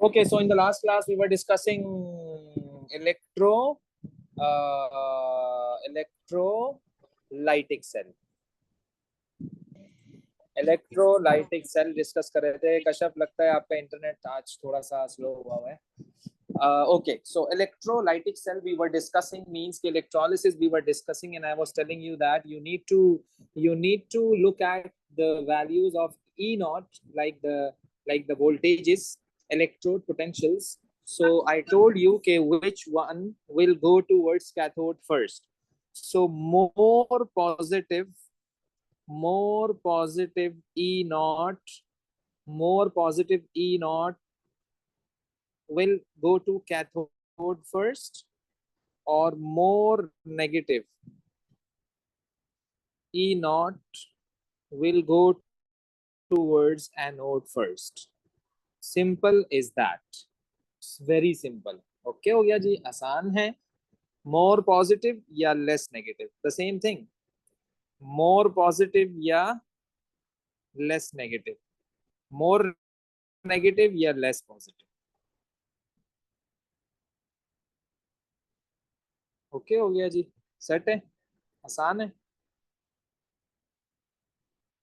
Okay, so in the last class we were discussing electrolytic cell. Electrolytic cell discuss कर रहे थे। कश्यप, लगता है आपका इंटरनेट आज थोड़ा सा स्लो हुआ है। Okay, so electrolytic cell we were discussing means कि electrolysis we were discussing, and I was telling you that you need to look at the values of E naught, like the voltages, electrode potentials. So I told you okay, which one will go towards cathode first. So more positive E naught, will go to cathode first, or more negative E naught will go towards anode first. Simple is that. It's very simple. Okay हो गया जी, आसान है। More positive या less negative, the same thing. More positive या less negative, more negative या less positive. Okay हो गया जी, set है, आसान है।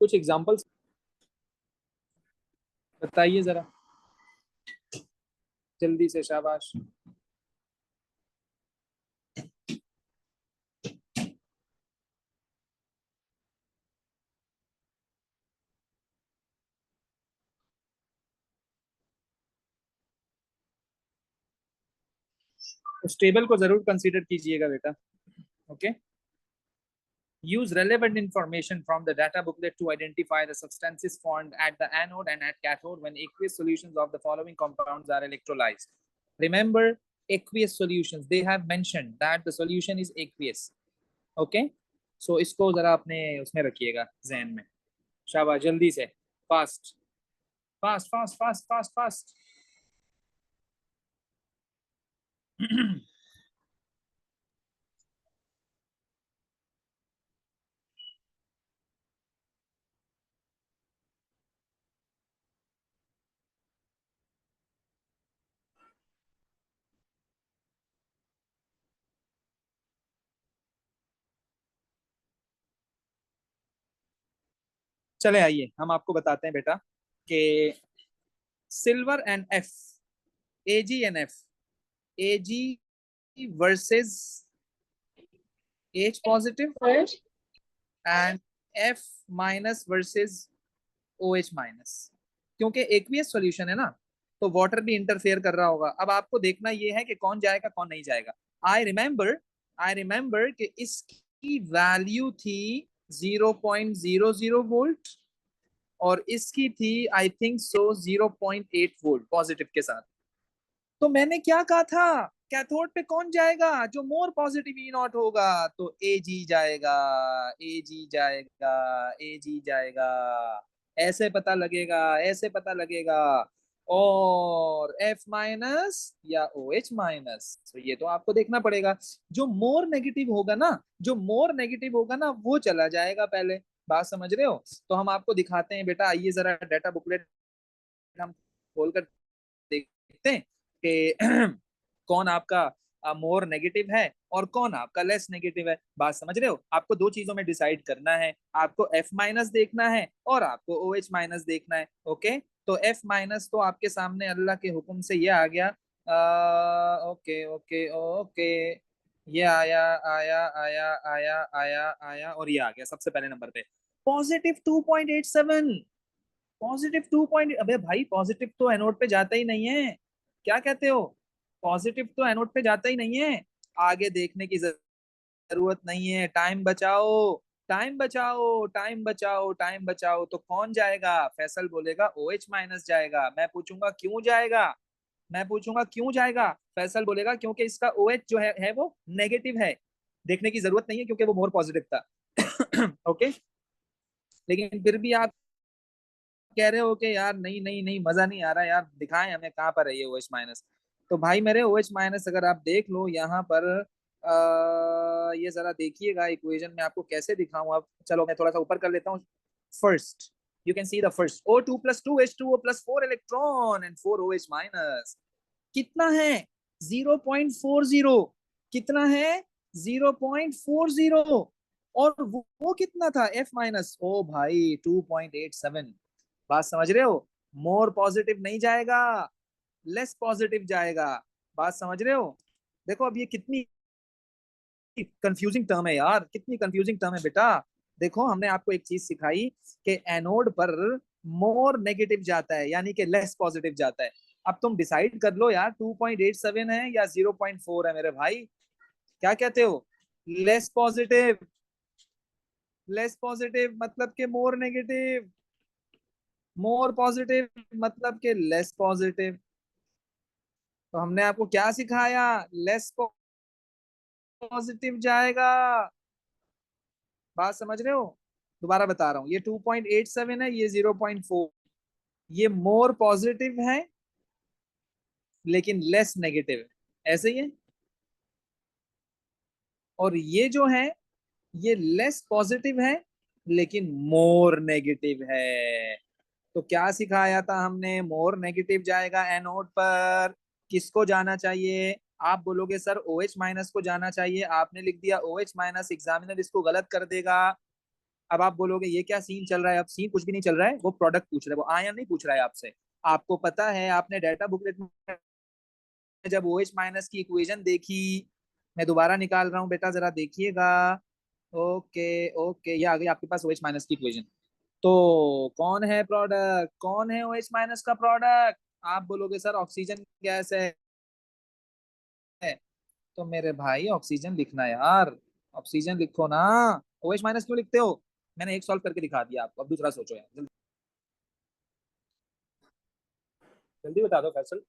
कुछ एग्जांपल्स बताइए जरा जल्दी से, शाबाश। उस टेबल को जरूर कंसीडर कीजिएगा बेटा। Okay. Use relevant information from the data booklet to identify the substances formed at the anode and at cathode when aqueous solutions of the following compounds are electrolyzed. Remember, aqueous solutions, they have mentioned that the solution is aqueous. Okay, so इसको जरा अपने उसमें रखिएगा ज़हन में। शाबाश, जल्दी से, fast fast fast fast fast fast. चले आइए हम आपको बताते हैं बेटा कि silver and F, AG and F, AG versus H positive and F minus versus O H minus. क्योंकि एक्वियस सॉल्यूशन है ना, तो वाटर भी इंटरफेयर कर रहा होगा। अब आपको देखना ये है कि कौन जाएगा कौन नहीं जाएगा। आई रिमेंबर कि इसकी वैल्यू थी 0.00 वोल्ट और इसकी थी I think so 0.8 volt positive के साथ। तो मैंने क्या कहा था, कैथोड पे कौन जाएगा, जो मोर पॉजिटिव ई नॉट होगा, तो ए जी जाएगा, ए जी जाएगा, ए जी जाएगा। ऐसे पता लगेगा, ऐसे पता लगेगा। और एफ माइनस या ओ एच माइनस, तो ये तो आपको देखना पड़ेगा। जो मोर नेगेटिव होगा ना, जो मोर नेगेटिव होगा ना, वो चला जाएगा पहले। बात समझ रहे हो? तो हम आपको दिखाते हैं बेटा, आइए जरा डाटा बुकलेट हम खोल कर देखते हैं कि कौन आपका मोर नेगेटिव है और कौन आपका लेस नेगेटिव है। बात समझ रहे हो? आपको दो चीजों में डिसाइड करना है, आपको एफ माइनस देखना है और आपको ओ एच माइनस देखना है। ओके, तो एफ माइनस तो आपके सामने अल्लाह के हुक्म से ये आ गया। ओके ओके ओके, ये आया आया आया आया आया आया और ये आ गया सबसे पहले नंबर पे, पॉजिटिव 2.87। पॉजिटिव 2 पॉइंट, अबे भाई पॉजिटिव तो एनोड पे जाता ही नहीं है। क्या कहते हो? पॉजिटिव तो एनोड पे जाता ही नहीं है। आगे देखने की जरूरत नहीं है, टाइम बचाओ, टाइम बचाओ, टाइम बचाओ, टाइम बचाओ। तो कौन जाएगा? फैसल बोलेगा ओ एच माइनस जाएगा। मैं पूछूंगा क्यों जाएगा, मैं पूछूंगा क्यों जाएगा, फैसल बोलेगा क्योंकि इसका ओ एच जो है वो नेगेटिव है। देखने की जरूरत नहीं है क्योंकि वो मोर पॉजिटिव था। ओके, लेकिन फिर भी आप कह रहे हो कि यार नहीं नहीं नहीं, मजा नहीं आ रहा यार, दिखाएं हमें कहाँ पर है ये ओ एच माइनस। तो भाई मेरे ओ एच माइनस अगर आप देख लो यहाँ पर, ये जरा देखिएगा इक्वेशन में आपको कैसे दिखाऊं। अब चलो मैं थोड़ा सा ऊपर कर लेता हूँ। First You can see the first O2 plus 2H2O plus 4 electron and 4 OH minus. कितना है 0.40. कितना है 0.40. और वो कितना था F माइनस. ओ भाई 2.87. बात समझ रहे हो. मोर पॉजिटिव नहीं जाएगा, लेस पॉजिटिव जाएगा. बात समझ रहे हो. देखो अब ये कितनी कंफ्यूजिंग टर्म है यार, कितनी कंफ्यूजिंग टर्म है बेटा. देखो हमने आपको एक चीज सिखाई कि एनोड पर मोर नेगेटिव जाता है यानी कि लेस पॉजिटिव जाता है. अब तुम डिसाइड कर लो यार 2.87 है या 0.4 है मेरे भाई. क्या कहते हो. Less positive. लेस पॉजिटिव मतलब के मोर नेगेटिव. मोर पॉजिटिव मतलब के लेस पॉजिटिव. तो हमने आपको क्या सिखाया. लेस पॉजिटिव जाएगा. बात समझ रहे हो. दोबारा बता रहा हूँ, ये 2.87 है, ये 0.4. ये मोर पॉजिटिव है लेकिन लेस नेगेटिव है, ऐसे ही है. और ये जो है ये लेस पॉजिटिव है लेकिन मोर नेगेटिव है. तो क्या सिखाया था हमने. मोर नेगेटिव जाएगा एनोड पर. किसको जाना चाहिए. आप बोलोगे सर ओ एच माइनस को जाना चाहिए. आपने लिख दिया ओ एच माइनस, एग्जामिनर इसको गलत कर देगा. अब आप बोलोगे ये क्या सीन चल रहा है. अब सीन कुछ भी नहीं चल रहा है, वो प्रोडक्ट पूछ रहा है, वो आयन नहीं पूछ रहा है आपसे. आपको पता है, आपने डाटा बुकलेट में जब ओ एच माइनस की इक्वेशन देखी. मैं दोबारा निकाल रहा हूँ बेटा, जरा देखिएगा. ओके ओके, ये आ गई आपके पास ओ एच माइनस की इक्वेशन. तो कौन है प्रोडक्ट, कौन है ओ एच माइनस का प्रोडक्ट. आप बोलोगे सर ऑक्सीजन गैस है. तो मेरे भाई ऑक्सीजन लिखना यार. ऑक्सीजन लिखो ना. ओ एच माइनस क्यों लिखते हो. मैंने एक सॉल्व करके दिखा दिया आपको, अब दूसरा सोचो यार. जल्दी जल्दी बता दो फैसल.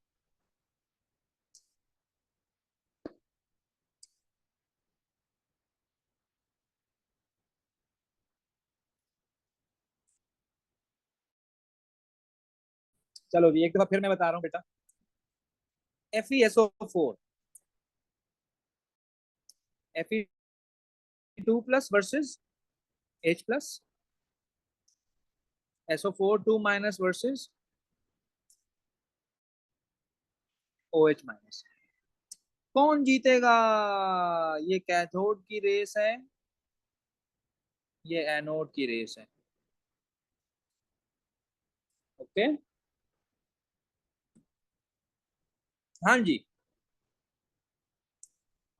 चलो जी एक दफा फिर मैं बता रहा हूँ बेटा. FeSO4. Fe2 plus versus H plus. SO4 2 minus versus OH minus. कौन जीतेगा. ये कैथोड की रेस है, ये एनोड की रेस है. ओके. हाँ जी.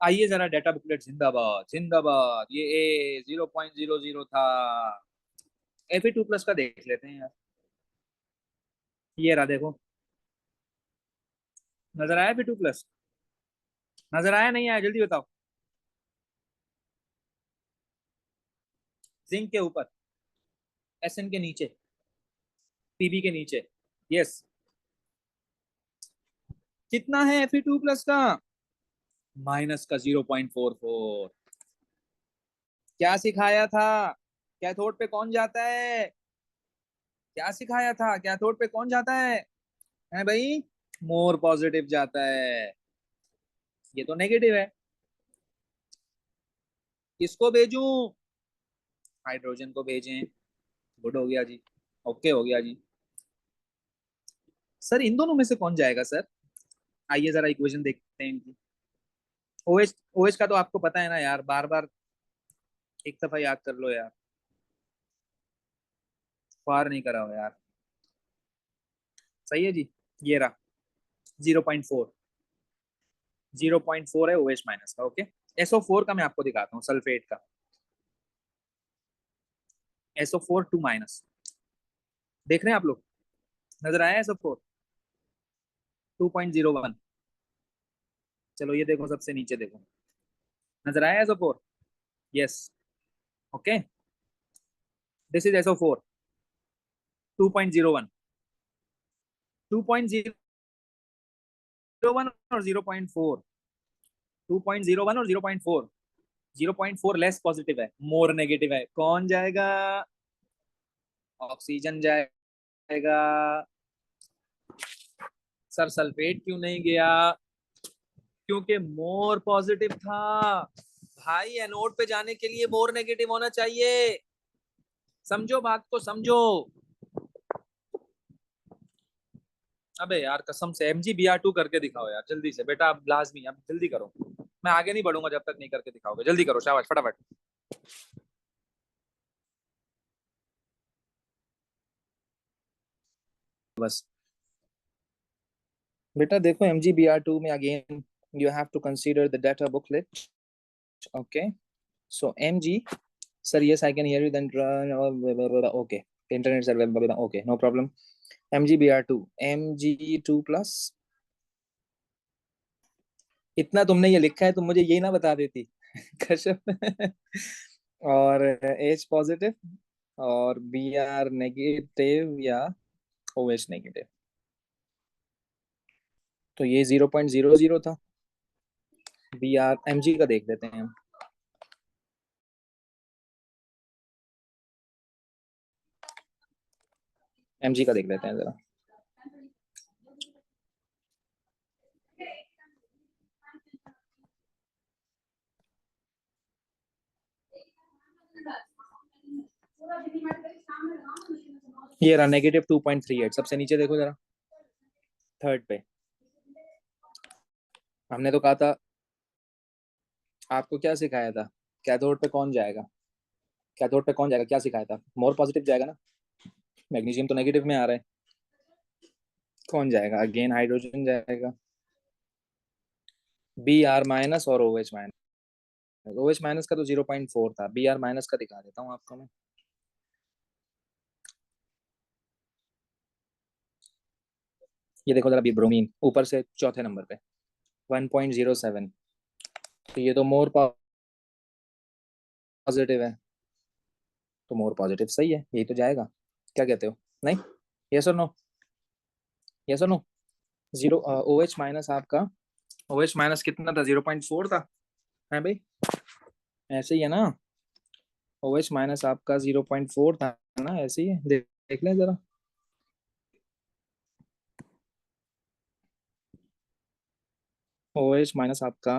आइए जरा डाटा बुकलेट. जिंदाबाद जिंदाबाद. ये A 0.00 था. Fe2 प्लस का देख लेते हैं यार. ये रहा देखो. नजर आया Fe2 प्लस. नजर आया नहीं आया जल्दी बताओ. जिंक के ऊपर, SN के नीचे, PB के नीचे. यस. कितना है Fe2 प्लस का. माइनस का 0.44. क्या सिखाया था. कैथोड पे कौन जाता है. क्या सिखाया था. कैथोड पे कौन जाता है भाई. मोर पॉजिटिव जाता है. ये तो नेगेटिव है. किसको भेजूं. हाइड्रोजन को भेजें. गुड हो गया जी. ओके हो गया जी. सर इन दोनों में से कौन जाएगा सर. आइए जरा इक्वेशन देखते हैं इनकी. OH का तो आपको पता है ना यार, बार बार एक दफा याद कर लो यार. फार नहीं करा हो यार. सही है जी. ये रहा 0.4. 0.4 है OH माइनस का. ओके. SO4 का मैं आपको दिखाता हूँ, सल्फेट का. SO4 2 minus. देख रहे हैं आप लोग. नजर आया SO4 2.01. चलो ये देखो सबसे नीचे देखो. नजर आया SO4. Yes. Okay. This is SO4 2.01. 2.01 और 0.4. 2.01 और 0.4. 0.4 लेस पॉजिटिव है, मोर नेगेटिव है. कौन जाएगा. ऑक्सीजन जाएगा. सर सल्फेट क्यों नहीं गया. क्योंकि मोर पॉजिटिव था. भाई एनोड पे जाने के लिए मोर नेगेटिव होना चाहिए. समझो बात को समझो. अबे यार कसम से MgBr2 करके दिखाओ यार जल्दी से बेटा, अब लाजमी, अब जल्दी करो। मैं आगे नहीं बढ़ूंगा जब तक नहीं करके दिखाओगे, जल्दी करो, शाबाश फटाफट। बस बेटा देखो, MgBr2 में again you have to consider the data booklet. Okay, so MG, sir, yes, I can hear you, then okay, internet server, okay, no problem. MgBr2, Mg2 plus, इतना तुमने ये लिखा है, तुम मुझे यही ना बता देती। कसम। और H पॉजिटिव और Br नेगेटिव या OH नेगेटिव, तो ये 0.00 था। Br Mg का देख लेते हैं हम। Mg का देख लेते हैं जरा। ये रहा -2.38, सबसे नीचे देखो जरा, थर्ड पे। हमने तो कहा था, आपको क्या सिखाया था, कैथोड पे कौन जाएगा, कैथोड पे कौन जाएगा, क्या सिखाया था, मोर पॉजिटिव जाएगा ना। मैग्नीशियम तो नेगेटिव में आ रहा है, कौन जाएगा, अगेन हाइड्रोजन जाएगा। Br माइनस और OH माइनस। OH माइनस का तो 0.4 था, Br माइनस का दिखा देता हूँ आपको मैं। ये देखो जरा, ब्रोमीन ऊपर से चौथे नंबर पे 1.07, तो ये तो मोर पॉजिटिव है, तो मोर पॉजिटिव सही है, यही तो जाएगा। क्या कहते हो, नहीं? यस और नो, यस और नो। जीरो OH माइनस आपका, OH माइनस कितना था, 0.4 था, है भाई, ऐसे ही है ना। OH माइनस आपका 0.4 था ना, ऐसे ही है, देख लें जरा। OH माइनस आपका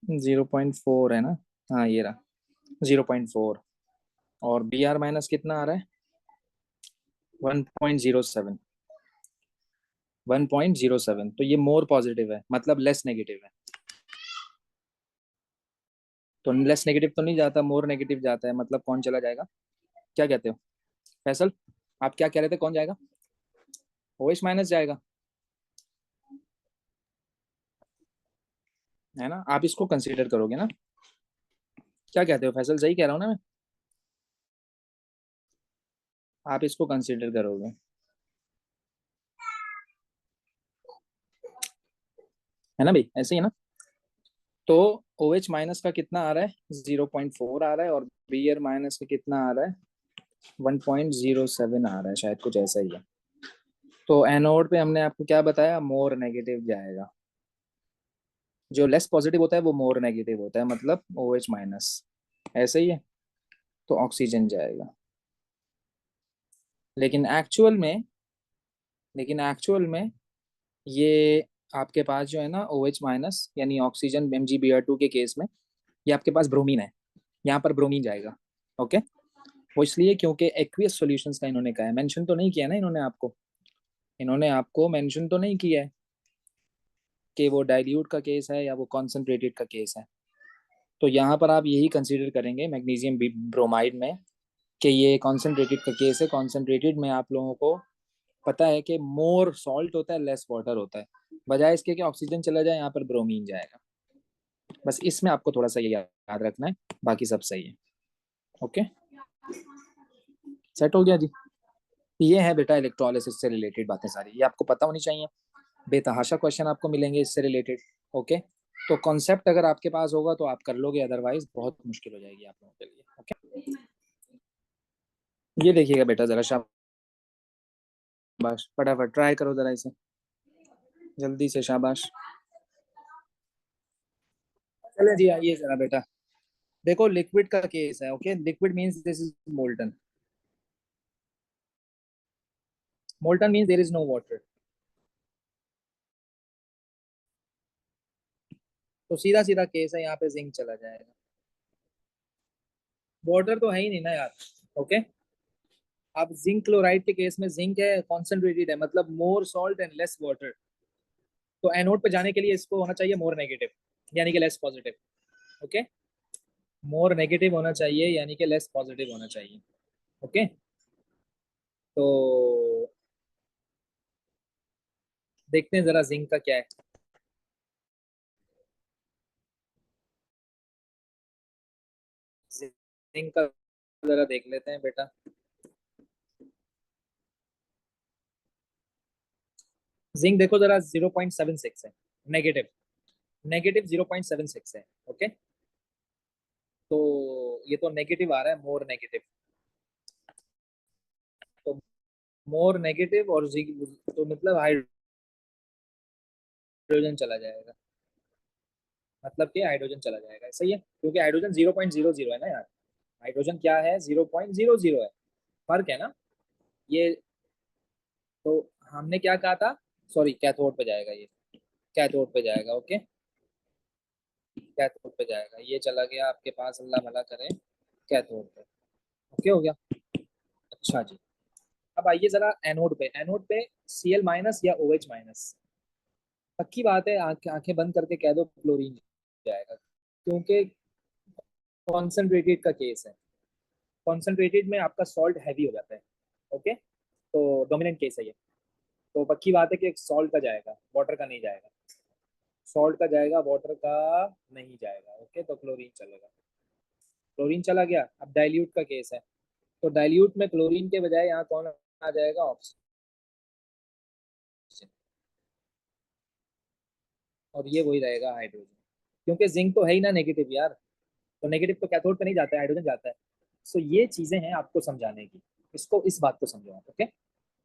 0.4 है ना, हाँ ये रहा 0.4। और Br माइनस कितना आ रहा है, 1.07, 1.07, तो ये मोर पॉजिटिव है, मतलब लेस नेगेटिव है। तो लेस नेगेटिव तो नहीं जाता, मोर नेगेटिव जाता है, मतलब कौन चला जाएगा, क्या कहते हो फैसल, आप क्या कह रहे थे, कौन जाएगा, OH माइनस जाएगा, है ना, आप इसको कंसीडर करोगे ना, क्या कहते हो फैसल, सही कह रहा हूँ ना मैं, आप इसको कंसीडर करोगे, है ना भाई, ऐसे ही है ना। तो OH माइनस का कितना आ रहा है, 0.4 आ रहा है, और Br माइनस का कितना आ रहा है, 1.07 आ रहा है, शायद कुछ ऐसा ही है। तो एनोड पे हमने आपको क्या बताया, मोर नेगेटिव जाएगा, जो लेस पॉजिटिव होता है वो मोर नेगेटिव होता है, मतलब OH माइनस, ऐसे ही है, तो ऑक्सीजन जाएगा। लेकिन एक्चुअल में, लेकिन एक्चुअल में ये आपके पास जो है ना, OH माइनस यानी ऑक्सीजन MgBr2 के केस में, ये आपके पास ब्रोमीन है, यहाँ पर ब्रोमीन जाएगा। ओके, वो इसलिए क्योंकि एक्वियस सॉल्यूशंस का इन्होंने कहा है, मेंशन तो नहीं किया ना इन्होंने आपको, इन्होंने आपको मेंशन तो नहीं किया है कि वो डाइल्यूट का केस है या वो कॉन्सेंट्रेटेड का केस है। तो यहाँ पर आप यही कंसीडर करेंगे मैग्नीशियम ब्रोमाइड में कि ये कॉन्सेंट्रेटेड का केस है। कॉन्सेंट्रेटेड में आप लोगों को पता है कि मोर सॉल्ट होता है, लेस वाटर होता है, बजाय इसके कि ऑक्सीजन चला जाए, यहाँ पर ब्रोमीन जाएगा। बस इसमें आपको थोड़ा सा ये याद रखना है, बाकी सब सही है। ओके, सेट हो गया जी। ये है बेटा इलेक्ट्रोलिसिस से रिलेटेड बातें सारी, ये आपको पता होनी चाहिए, बेतहाशा क्वेश्चन आपको मिलेंगे इससे रिलेटेड। ओके, तो कॉन्सेप्ट अगर आपके पास होगा तो आप कर लोगे, अदरवाइज बहुत मुश्किल हो जाएगी आप लोगों के लिए। ओके, ये देखिएगा बेटा जरा, शाबाश, फटाफट ट्राई करो जरा इसे, जल्दी से, शाबाश। चले जी, आइए जरा बेटा, देखो लिक्विड का केस है। Okay, liquid means this is molten, molten means there is no water, तो सीधा सीधा केस है, यहाँ पे जिंक चला जाएगा। वाटर तो है ही नहीं ना यार। ओके, अब जिंक क्लोराइड के केस में जिंक है, कॉन्सेंट्रेटेड है, मतलब मोर सॉल्ट एंड लेस वाटर। तो एनोड पे जाने के लिए इसको होना चाहिए मोर नेगेटिव, यानी कि less positive. Okay, more negative होना चाहिए यानी कि लेस पॉजिटिव होना चाहिए। ओके, तो देखते हैं जरा जिंक का क्या है। जिंक का जरा देख लेते हैं बेटा। जिंक देखो जरा 0.76 है, नेगेटिव, नेगेटिव 0.76 है। ओके, तो ये तो नेगेटिव आ रहा है, मोर नेगेटिव। तो मोर नेगेटिव और जिंक, तो मतलब हाइड्रोजन चला जाएगा, मतलब कि हाइड्रोजन चला जाएगा, सही है, क्योंकि हाइड्रोजन 0.00 है ना यार। हाइड्रोजन क्या है, 0.00 है, फर्क है ना ये। तो हमने क्या कहा था, सॉरी, कैथोड पे जाएगा ये, कैथोड पे जाएगा। ओके, कैथोड पे जाएगा, ये चला गया आपके पास, अल्लाह भला करे, कैथोड पे। ओके हो गया। अच्छा जी, अब आइए जरा एनोड पे। एनोड पे Cl माइनस या OH माइनस, पक्की बात है, आंखें बंद करके कह दो क्लोरीन जाएगा, क्योंकि कॉन्सेंट्रेटेड का केस है। कॉन्सेंट्रेटेड में आपका सॉल्ट हैवी हो जाता है। ओके, तो डोमिनेंट केस है ये। तो पक्की बात है कि सॉल्ट का जाएगा, वाटर का नहीं जाएगा। सॉल्ट का जाएगा, वाटर का नहीं जाएगा। ओके, तो क्लोरीन चलेगा। क्लोरीन चला गया। अब डाइल्यूट का केस है, तो डाइल्यूट में क्लोरीन के बजाय यहाँ कौन आ जाएगा, ऑक्सीजन। और ये वही रहेगा हाइड्रोजन, क्योंकि जिंक तो है ही ना नेगेटिव यार, तो नेगेटिव तो कैथोड पे नहीं जाता है, हाइड्रोजन जाता है। सो ये चीजें हैं आपको समझाने की, इसको, इस बात को समझो आप। ओके,